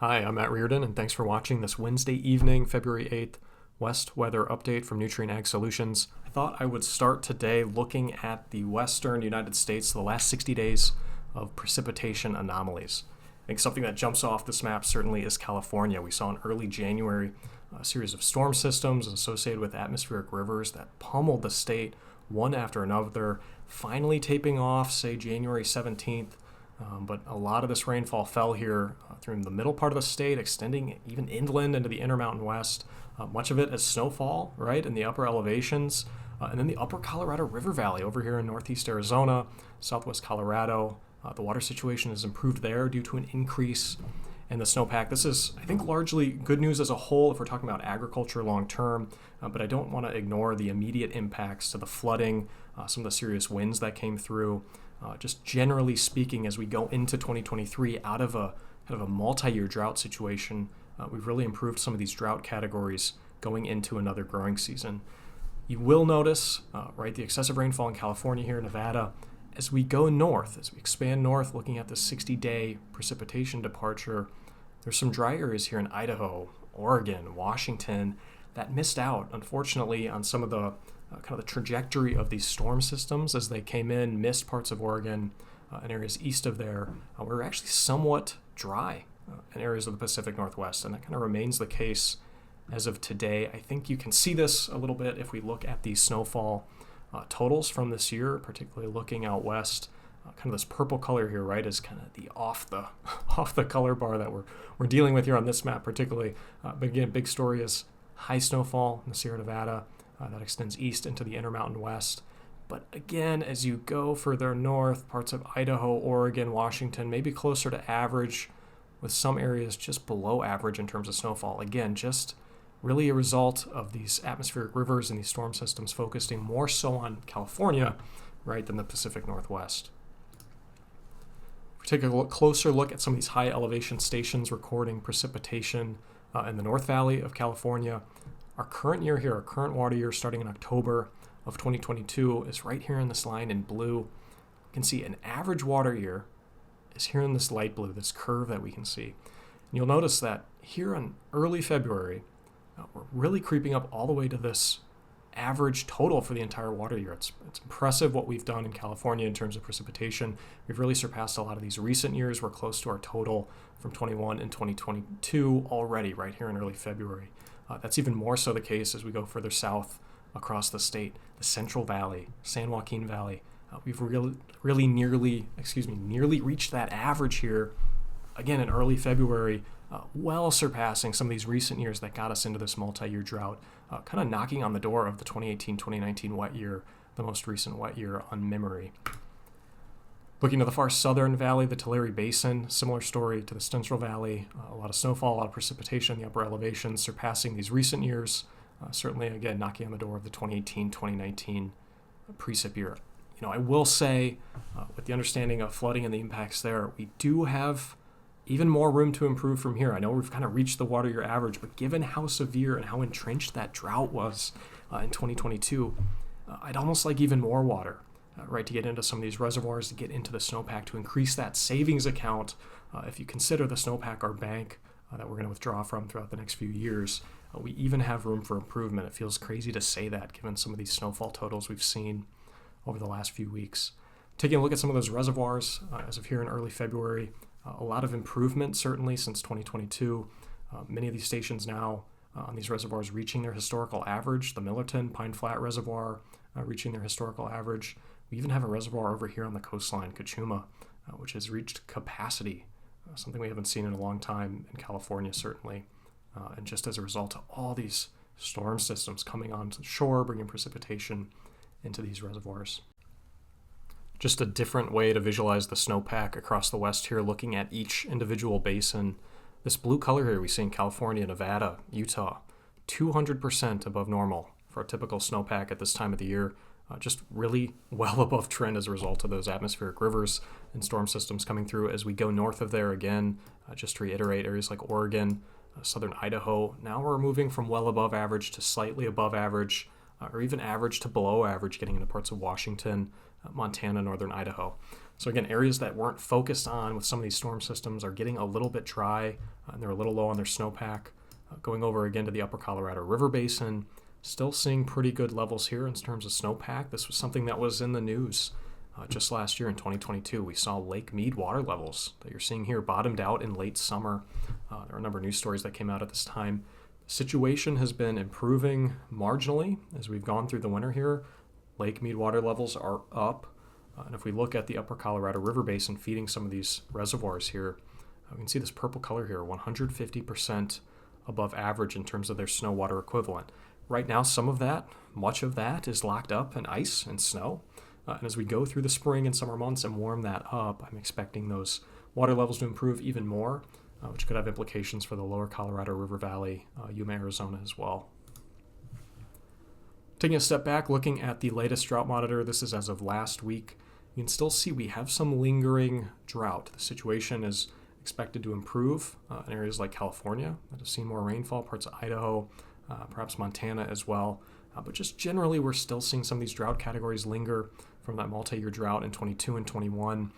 Hi, I'm at Reardon, and thanks for watching this Wednesday evening, February 8th, West weather update from Nutrien Ag Solutions. I thought I would start today looking at the western United States, the last 60 days of precipitation anomalies. I think something that jumps off this map certainly is California. We saw in early January a series of storm systems associated with atmospheric rivers that pummeled the state one after another, finally taping off, say, January 17th. But a lot of this rainfall fell here through the middle part of the state, extending even inland into the Intermountain West. Much of it as snowfall, right, in the upper elevations. And then the upper Colorado River Valley over here in northeast Arizona, southwest Colorado. The water situation has improved there due to an increase in the snowpack. This is, I think, largely good news as a whole if we're talking about agriculture long term, but I don't want to ignore the immediate impacts to the flooding, some of the serious winds that came through. Just generally speaking, as we go into 2023 out of a kind of a multi-year drought situation, we've really improved some of these drought categories going into another growing season. You will notice, right, the excessive rainfall in California here, Nevada. As we go north, as we expand north, looking at the 60-day precipitation departure, there's some dry areas here in Idaho, Oregon, Washington that missed out, unfortunately, on some of the kind of the trajectory of these storm systems as they came in, missed parts of Oregon and areas east of there. We're actually somewhat dry in areas of the Pacific Northwest, and that kind of remains the case as of today. I think you can see this a little bit if we look at the snowfall totals from this year, particularly looking out west. Kind of this purple color here, right, is kind of the off the color bar that we're dealing with here on this map, particularly. But again, big story is high snowfall in the Sierra Nevada. That extends east into the Intermountain West. But again, as you go further north, parts of Idaho, Oregon, Washington, maybe closer to average, with some areas just below average in terms of snowfall. Again, just really a result of these atmospheric rivers and these storm systems focusing more so on California, right, than the Pacific Northwest. If we take a closer look at some of these high elevation stations recording precipitation in the North Valley of California, our current year here, our current water year starting in October of 2022 is right here in this line in blue. You can see an average water year is here in this light blue, this curve that we can see. And you'll notice that here in early February, we're really creeping up all the way to this average total for the entire water year. It's impressive what we've done in California in terms of precipitation. We've really surpassed a lot of these recent years. We're close to our total from 21 and 2022 already right here in early February. That's even more so the case as we go further south across the state, the Central Valley, San Joaquin Valley. We've really nearly reached that average here, again in early February, well surpassing some of these recent years that got us into this multi-year drought, kind of knocking on the door of the 2018-2019 wet year, the most recent wet year on memory. Looking to the far southern valley, the Tulare Basin, similar story to the Central Valley. A lot of snowfall, a lot of precipitation in the upper elevations, surpassing these recent years. Certainly, again, knocking on the door of the 2018-2019 precip year. I will say, with the understanding of flooding and the impacts there, we do have even more room to improve from here. I know we've kind of reached the water year average, but given how severe and how entrenched that drought was in 2022, I'd almost like even more water. Right, to get into some of these reservoirs, to get into the snowpack, to increase that savings account. If you consider the snowpack our bank that we're going to withdraw from throughout the next few years, we even have room for improvement. It feels crazy to say that given some of these snowfall totals we've seen over the last few weeks. Taking a look at some of those reservoirs as of here in early February, a lot of improvement certainly since 2022. Many of these stations now on these reservoirs reaching their historical average. The Millerton Pine Flat Reservoir reaching their historical average. We even have a reservoir over here on the coastline, Cachuma, which has reached capacity, something we haven't seen in a long time in California, certainly. And just as a result of all these storm systems coming onto the shore, bringing precipitation into these reservoirs. Just a different way to visualize the snowpack across the west here, looking at each individual basin. This blue color here we see in California, Nevada, Utah, 200% above normal for a typical snowpack at this time of the year. Just really well above trend as a result of those atmospheric rivers and storm systems coming through. As we go north of there again, just to reiterate, areas like Oregon, southern Idaho, now we're moving from well above average to slightly above average, or even average to below average, getting into parts of Washington, Montana, northern Idaho. So again, areas that weren't focused on with some of these storm systems are getting a little bit dry, and they're a little low on their snowpack. Going over again to the upper Colorado River Basin, still seeing pretty good levels here in terms of snowpack. This was something that was in the news just last year in 2022. We saw Lake Mead water levels that you're seeing here bottomed out in late summer. There are a number of news stories that came out at this time. The situation has been improving marginally as we've gone through the winter here. Lake Mead water levels are up. And if we look at the upper Colorado River Basin feeding some of these reservoirs here, we can see this purple color here, 150% above average in terms of their snow water equivalent. Right now, much of that is locked up in ice and snow. And as we go through the spring and summer months and warm that up, I'm expecting those water levels to improve even more, which could have implications for the lower Colorado River Valley, Yuma, Arizona as well. Taking a step back, looking at the latest drought monitor, this is as of last week, you can still see we have some lingering drought. The situation is expected to improve in areas like California that have seen more rainfall, parts of Idaho, perhaps Montana as well. But just generally, we're still seeing some of these drought categories linger from that multi-year drought in 22 and 21.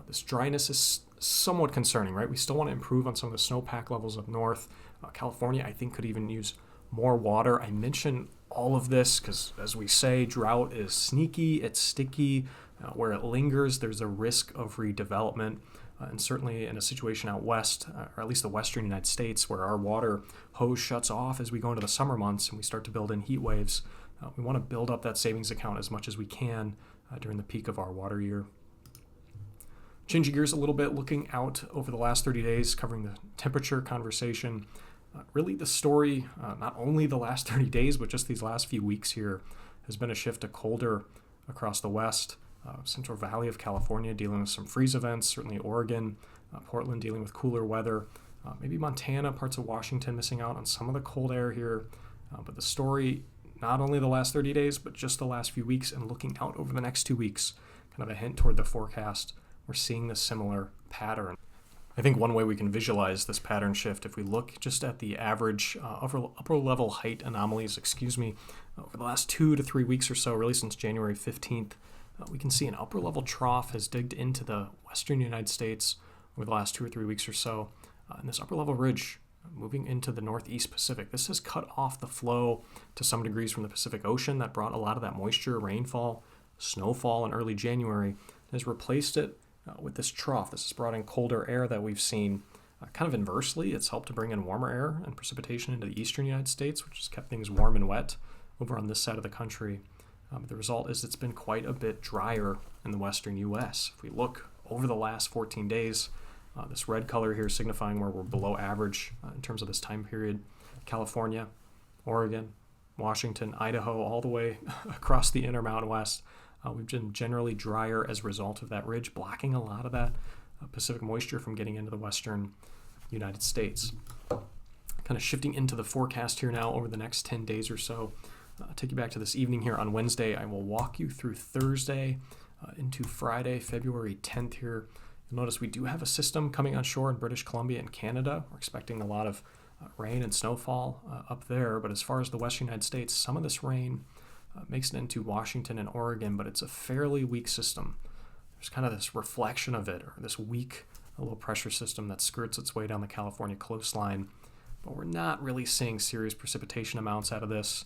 This dryness is somewhat concerning, right? We still want to improve on some of the snowpack levels up north. California, I think, could even use more water. I mention all of this because, as we say, drought is sneaky, it's sticky. Where it lingers, there's a risk of redevelopment. And certainly in a situation out west, or at least the western United States, where our water hose shuts off as we go into the summer months and we start to build in heat waves, we want to build up that savings account as much as we can during the peak of our water year. Changing gears a little bit, looking out over the last 30 days, covering the temperature conversation. Really the story, not only the last 30 days, but just these last few weeks here, has been a shift to colder across the west. Central Valley of California dealing with some freeze events, certainly Oregon, Portland dealing with cooler weather, maybe Montana, parts of Washington missing out on some of the cold air here. But the story, not only the last 30 days, but just the last few weeks and looking out over the next 2 weeks, kind of a hint toward the forecast, we're seeing this similar pattern. I think one way we can visualize this pattern shift, if we look just at the average upper level height anomalies, over the last 2 to 3 weeks or so, really since January 15th, we can see an upper level trough has digged into the western United States over the last 2 or 3 weeks or so. And this upper level ridge moving into the northeast Pacific. This has cut off the flow to some degrees from the Pacific Ocean that brought a lot of that moisture, rainfall, snowfall in early January, and has replaced it with this trough. This has brought in colder air that we've seen kind of inversely. It's helped to bring in warmer air and precipitation into the eastern United States, which has kept things warm and wet over on this side of the country. The result is it's been quite a bit drier in the western U.S. If we look over the last 14 days, this red color here signifying where we're below average in terms of this time period. California, Oregon, Washington, Idaho, all the way across the Intermountain West. We've been generally drier as a result of that ridge, blocking a lot of that Pacific moisture from getting into the western United States. Kind of shifting into the forecast here now over the next 10 days or so. I'll take you back to this evening here on Wednesday. I will walk you through Thursday into Friday, February 10th here. You'll notice we do have a system coming on shore in British Columbia and Canada. We're expecting a lot of rain and snowfall up there. But as far as the western United States, some of this rain makes it into Washington and Oregon, but it's a fairly weak system. There's kind of this reflection of it, or this weak low pressure system that skirts its way down the California coastline. But we're not really seeing serious precipitation amounts out of this.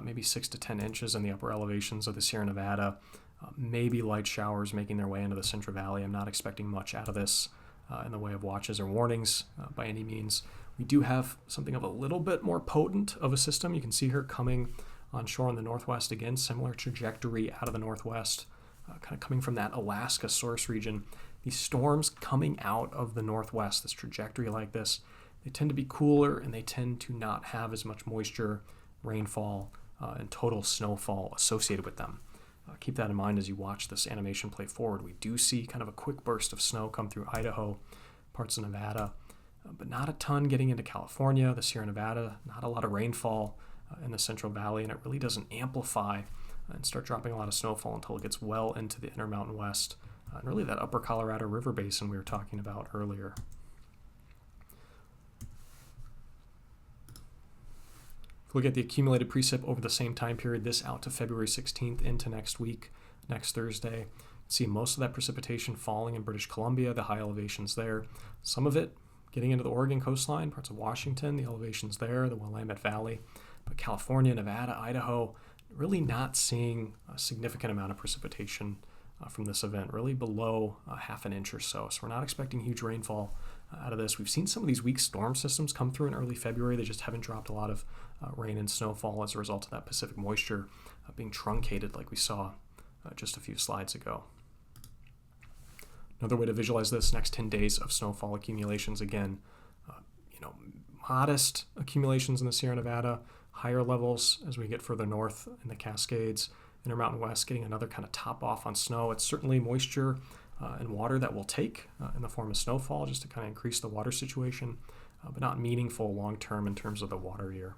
Maybe 6 to 10 inches in the upper elevations of the Sierra Nevada. Maybe light showers making their way into the Central Valley. I'm not expecting much out of this in the way of watches or warnings by any means. We do have something of a little bit more potent of a system. You can see here coming on shore in the northwest again, similar trajectory out of the northwest, kind of coming from that Alaska source region. These storms coming out of the northwest, this trajectory like this, they tend to be cooler and they tend to not have as much moisture, rainfall, and total snowfall associated with them. Keep that in mind as you watch this animation play forward. We do see kind of a quick burst of snow come through Idaho, parts of Nevada, but not a ton getting into California, the Sierra Nevada, not a lot of rainfall in the Central Valley, and it really doesn't amplify and start dropping a lot of snowfall until it gets well into the Intermountain West, and really that upper Colorado River Basin we were talking about earlier. Look at the accumulated precip over the same time period, this out to February 16th into next week, next Thursday. See most of that precipitation falling in British Columbia, the high elevations there. Some of it getting into the Oregon coastline, parts of Washington, the elevations there, the Willamette Valley. But California, Nevada, Idaho, really not seeing a significant amount of precipitation from this event, really below half an inch or so. So we're not expecting huge rainfall out of this. We've seen some of these weak storm systems come through in early February. They just haven't dropped a lot of rain and snowfall as a result of that Pacific moisture being truncated like we saw just a few slides ago. Another way to visualize this, next 10 days of snowfall accumulations. Again, modest accumulations in the Sierra Nevada, higher levels as we get further north in the Cascades, Intermountain West, getting another kind of top off on snow. It's certainly moisture and water that we'll take in the form of snowfall just to kind of increase the water situation, but not meaningful long-term in terms of the water year.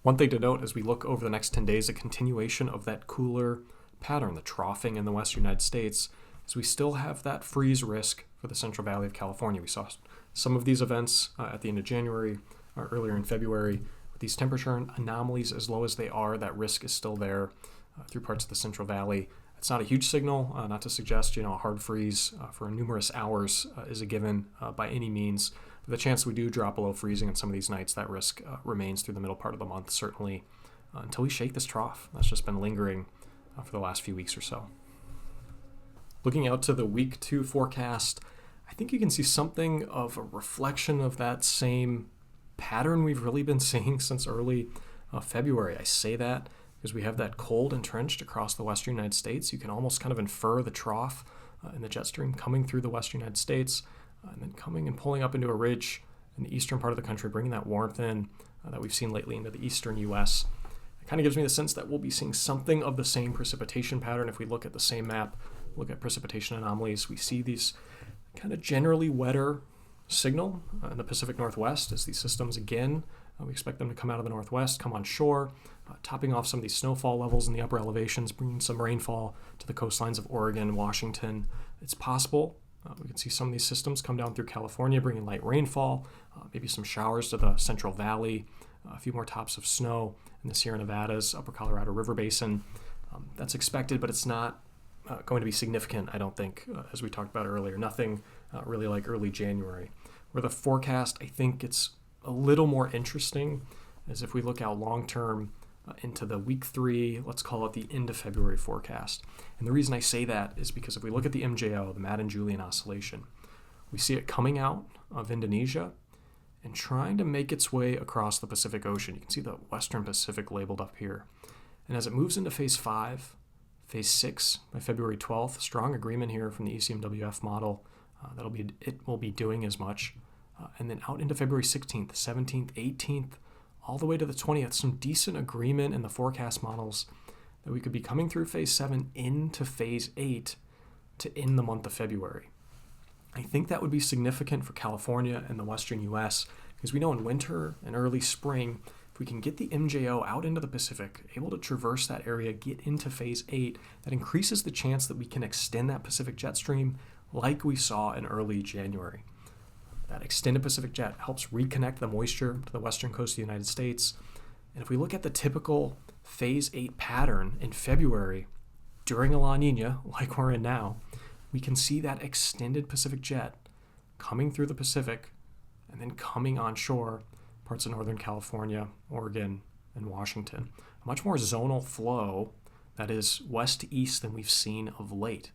One thing to note as we look over the next 10 days, a continuation of that cooler pattern, the troughing in the western United States, is we still have that freeze risk for the Central Valley of California. We saw some of these events at the end of January or earlier in February. With these temperature anomalies as low as they are, that risk is still there through parts of the Central Valley. It's not a huge signal, not to suggest a hard freeze for numerous hours is a given by any means. The chance we do drop below freezing on some of these nights, that risk remains through the middle part of the month, certainly until we shake this trough. That's just been lingering for the last few weeks or so. Looking out to the week 2 forecast, I think you can see something of a reflection of that same pattern we've really been seeing since early February. I say that because we have that cold entrenched across the western United States. You can almost kind of infer the trough in the jet stream coming through the western United States and then coming and pulling up into a ridge in the eastern part of the country, bringing that warmth in that we've seen lately into the eastern U.S. It kind of gives me the sense that we'll be seeing something of the same precipitation pattern. If we look at the same map, look at precipitation anomalies, we see these kind of generally wetter signal in the Pacific Northwest as these systems, again, we expect them to come out of the northwest, come on shore, topping off some of these snowfall levels in the upper elevations, bringing some rainfall to the coastlines of Oregon, Washington. It's possible we can see some of these systems come down through California, bringing light rainfall, maybe some showers to the Central Valley, a few more tops of snow in the Sierra Nevadas, Upper Colorado River Basin. That's expected, but it's not going to be significant, I don't think, as we talked about earlier. Nothing really like early January. Where the forecast, I think it's a little more interesting, as if we look out long-term into the week 3, let's call it the end of February forecast. And the reason I say that is because if we look at the MJO, the Madden-Julian Oscillation, we see it coming out of Indonesia and trying to make its way across the Pacific Ocean. You can see the Western Pacific labeled up here. And as it moves into phase 5, phase 6 by February 12th, strong agreement here from the ECMWF model. It will be doing as much. And then out into February 16th, 17th, 18th, all the way to the 20th, some decent agreement in the forecast models that we could be coming through phase 7 into phase 8 to end the month of February. I think that would be significant for California and the western U.S. because we know in winter and early spring, if we can get the MJO out into the Pacific, able to traverse that area, get into phase 8, that increases the chance that we can extend that Pacific jet stream like we saw in early January. That extended Pacific jet helps reconnect the moisture to the western coast of the United States. And if we look at the typical phase 8 pattern in February during a La Nina, like we're in now, we can see that extended Pacific jet coming through the Pacific and then coming onshore parts of Northern California, Oregon, and Washington. A much more zonal flow that is west to east than we've seen of late.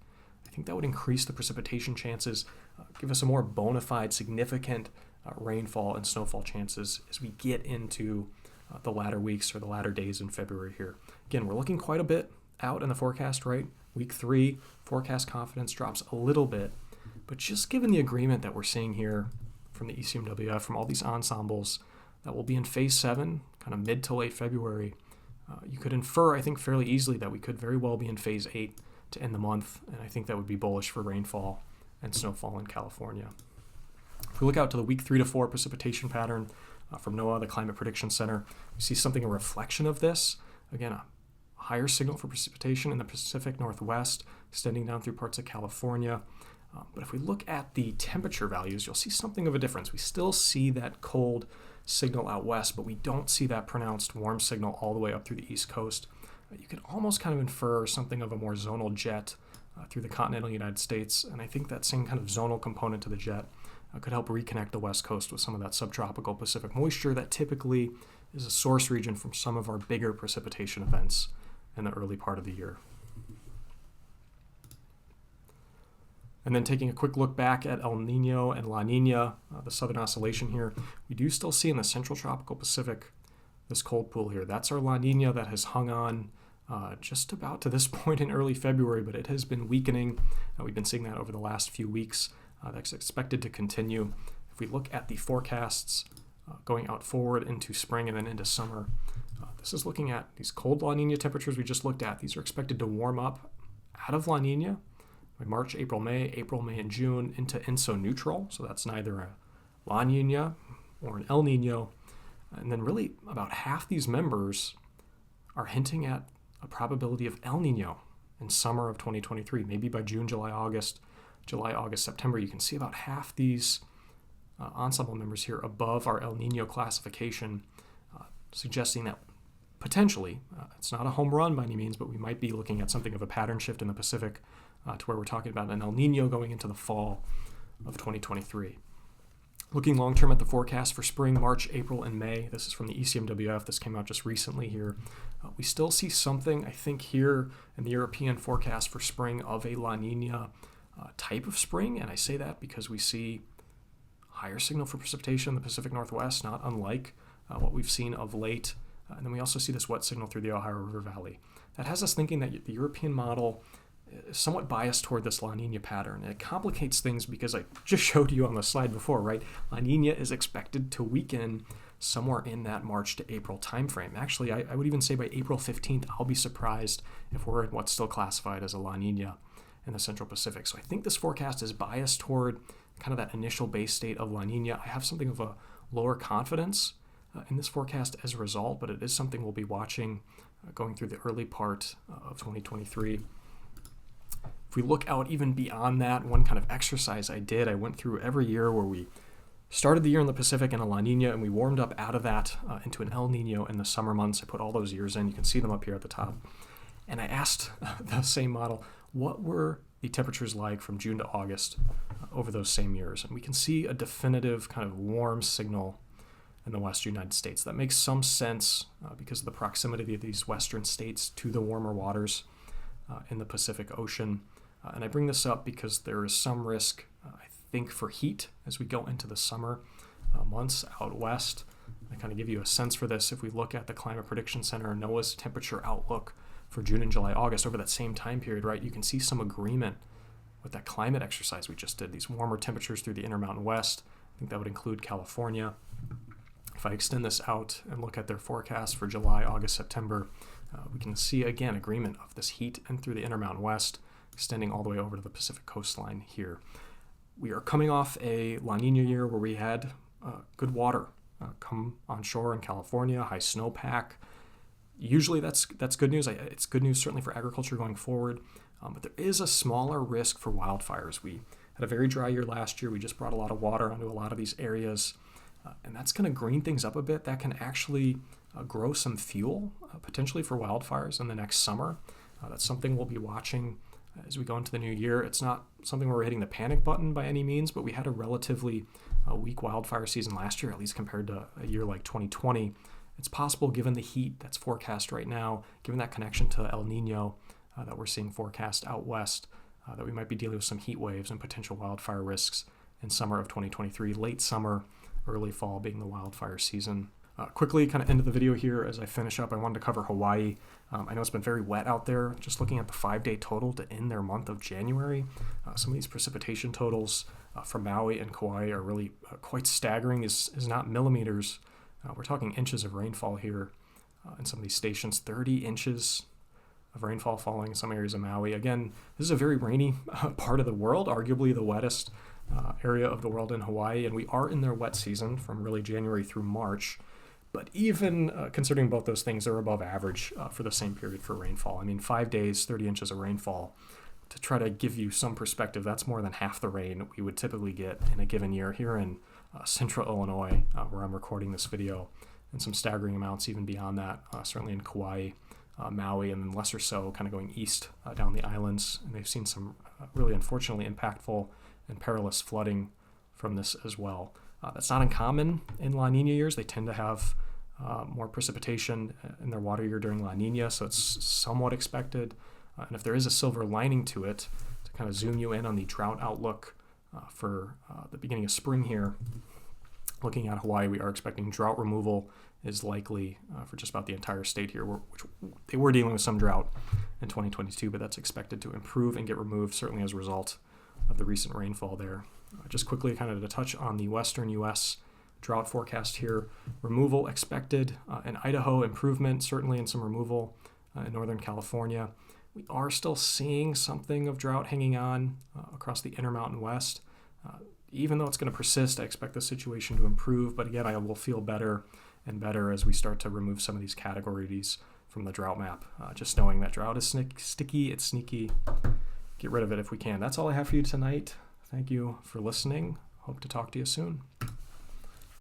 I think that would increase the precipitation chances, give us a more bona fide, significant rainfall and snowfall chances as we get into the latter weeks or the latter days in February here. Again, we're looking quite a bit out in the forecast, right? Week 3, forecast confidence drops a little bit, but just given the agreement that we're seeing here from the ECMWF, from all these ensembles that will be in phase 7, kind of mid to late February, you could infer, I think, fairly easily that we could very well be in phase 8 to end the month, and I think that would be bullish for rainfall and snowfall in California. If we look out to the week 3 to 4 precipitation pattern from NOAA, the Climate Prediction Center, we see something a reflection of this. Again, a higher signal for precipitation in the Pacific Northwest, extending down through parts of California. But if we look at the temperature values, you'll see something of a difference. We still see that cold signal out west, but we don't see that pronounced warm signal all the way up through the East Coast. You can almost kind of infer something of a more zonal jet through the continental United States. And I think that same kind of zonal component to the jet could help reconnect the West Coast with some of that subtropical Pacific moisture that typically is a source region from some of our bigger precipitation events in the early part of the year. And then taking a quick look back at El Nino and La Nina, the southern oscillation here, we do still see in the central tropical Pacific this cold pool here. That's our La Nina that has hung on just about to this point in early February, but it has been weakening. We've been seeing that over the last few weeks. That's expected to continue. If we look at the forecasts going out forward into spring and then into summer, this is looking at these cold La Nina temperatures we just looked at. These are expected to warm up out of La Nina by March, April, May, and June into ENSO neutral. So that's neither a La Nina or an El Nino. And then really about half these members are hinting at a probability of El Nino in summer of 2023, maybe by June, July, August, September. You can see about half these ensemble members here above our El Nino classification, suggesting that potentially, it's not a home run by any means, but we might be looking at something of a pattern shift in the Pacific to where we're talking about an El Nino going into the fall of 2023. Looking long-term at the forecast for spring, March, April, and May, this is from the ECMWF, this came out just recently here, we still see something, I think, here in the European forecast for spring of a La Nina type of spring, and I say that because we see higher signal for precipitation in the Pacific Northwest, not unlike what we've seen of late, and then we also see this wet signal through the Ohio River Valley. That has us thinking that the European model is somewhat biased toward this La Nina pattern. And it complicates things because I just showed you on the slide before, right? La Nina is expected to weaken somewhere in that March to April timeframe. Actually, I would even say by April 15th, I'll be surprised if we're in what's still classified as a La Nina in the Central Pacific. So I think this forecast is biased toward kind of that initial base state of La Nina. I have something of a lower confidence in this forecast as a result, but it is something we'll be watching going through the early part of 2023. If we look out even beyond that, one kind of exercise I went through every year where we started the year in the Pacific in a La Nina and we warmed up out of that into an El Nino in the summer months. I put all those years in. You can see them up here at the top. And I asked the same model, what were the temperatures like from June to August over those same years? And we can see a definitive kind of warm signal in the western United States. That makes some sense because of the proximity of these western states to the warmer waters in the Pacific Ocean. And I bring this up because there is some risk, I think, for heat as we go into the summer months out west. I kind of give you a sense for this. If we look at the Climate Prediction Center, NOAA's temperature outlook for June and July, August over that same time period, right, you can see some agreement with that climate exercise we just did, these warmer temperatures through the Intermountain West. I think that would include California. If I extend this out and look at their forecast for July, August, September, we can see, again, agreement of this heat and through the Intermountain West, extending all the way over to the Pacific coastline here. We are coming off a La Nina year where we had good water come on shore in California, high snowpack. Usually that's good news. It's good news certainly for agriculture going forward, but there is a smaller risk for wildfires. We had a very dry year last year. We just brought a lot of water onto a lot of these areas, and that's going to green things up a bit. That can actually grow some fuel potentially for wildfires in the next summer. That's something we'll be watching as we go into the new year. It's not something where we're hitting the panic button by any means, but we had a relatively weak wildfire season last year, at least compared to a year like 2020. It's possible, given the heat that's forecast right now, given that connection to El Nino that we're seeing forecast out west, that we might be dealing with some heat waves and potential wildfire risks in summer of 2023, late summer, early fall being the wildfire season. Quickly, kind of end of the video here as I finish up, I wanted to cover Hawaii. I know it's been very wet out there. Just looking at the 5-day total to end their month of January, some of these precipitation totals from Maui and Kauai are really quite staggering. Is not millimeters. We're talking inches of rainfall here in some of these stations, 30 inches of rainfall falling in some areas of Maui. Again, this is a very rainy part of the world, arguably the wettest area of the world in Hawaii, and we are in their wet season from really January through March. But even considering both those things, they're above average for the same period for rainfall. I mean, 5 days, 30 inches of rainfall. To try to give you some perspective, that's more than half the rain we would typically get in a given year here in central Illinois, where I'm recording this video, and some staggering amounts even beyond that, certainly in Kauai Maui, and then lesser so kind of going east down the islands. And they've seen some really unfortunately impactful and perilous flooding from this as well. That's not uncommon in La Nina years. They tend to have more precipitation in their water year during La Nina, so it's somewhat expected. And if there is a silver lining to it, to kind of zoom you in on the drought outlook for the beginning of spring here, looking at Hawaii, we are expecting drought removal is likely for just about the entire state here, which they were dealing with some drought in 2022, but that's expected to improve and get removed, certainly as a result of the recent rainfall there. Just quickly, kind of to touch on the western U.S. drought forecast here, removal expected in Idaho, improvement certainly in some removal in Northern California. We are still seeing something of drought hanging on across the Intermountain West. Even though it's going to persist, I expect the situation to improve, but again, I will feel better and better as we start to remove some of these categories from the drought map. Just knowing that drought is sticky, it's sneaky. Get rid of it if we can. That's all I have for you tonight. Thank you for listening. Hope to talk to you soon.